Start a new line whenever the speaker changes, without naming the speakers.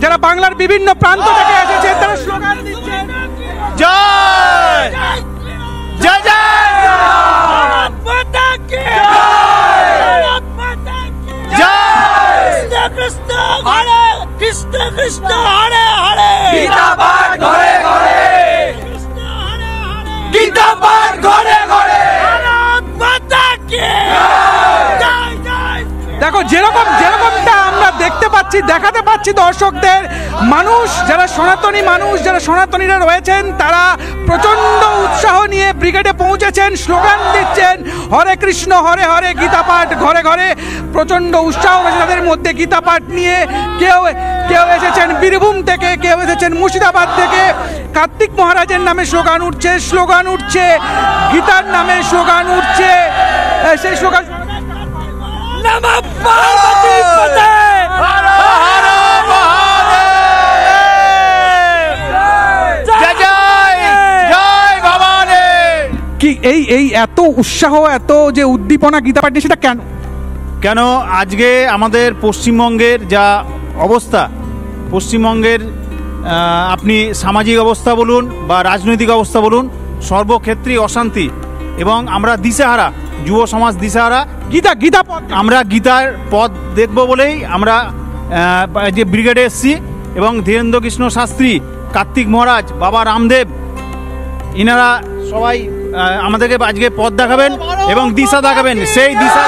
যারা বাংলার বিভিন্ন প্রান্ত থেকে এসেছে তারা স্লোগান দিচ্ছে
জয় জয় জয়
ভারত মাতা কি ভারত মাতা কি
জয়
কৃষ্ণ হরে কৃষ্ণ কৃষ্ণ হরে হরে
গীতা পাঠ ঘরে ঘরে
কৃষ্ণ হরে হরে
গীতা পাঠ ঘরে ঘরে
ভারত মাতা কি জয় জয়
দেখো যেরকমটা আমরা দেখতে পাচ্ছি দেখাতে পাচ্ছি দর্শকদের মানুষ যারা সনাতনীরা রয়েছেন তারা প্রচন্ড উৎসাহ নিয়ে ব্রিগেডে পৌঁছেছেন স্লোগান দিচ্ছেন হরে কৃষ্ণ হরে হরে গীতা পাঠ ঘরে ঘরে প্রচন্ড উৎসাহ রয়েছে তাদের মধ্যে গীতা পাঠ নিয়ে কেউ এসেছেন বীরভূম থেকে কেউ এসেছেন মুর্শিদাবাদ থেকে কার্তিক মহারাজের নামে স্লোগান উঠছে গীতার নামে স্লোগান উঠছে সেই স্লোগান
নমঃ পার্বতী পতে
হর হর মহাদেব জয় জয় জয় ভবানী।
কি এই এত উৎসাহ এত যে উদ্দীপনা গীতা পাঠ নিয়ে সেটা কেন?
কেন আজকে আমাদের পশ্চিমবঙ্গের যা অবস্থা, পশ্চিমবঙ্গের আপনি সামাজিক অবস্থা বলুন বা রাজনৈতিক অবস্থা বলুন, সর্বক্ষেত্রেই অশান্তি এবং আমরা দিশেহারা, যুব সমাজ দিশেহারা।
গীতা
আমরা গীতার পথ দেখব বলেই আমরা যে ব্রিগেডে এসেছি এবং ধীরেন্দ্র কৃষ্ণ শাস্ত্রী, কার্তিক মহারাজ, বাবা রামদেব, ইনারা সবাই আমাদেরকে আজকে পথ দেখাবেন এবং দিশা দেখাবেন। সেই দিশা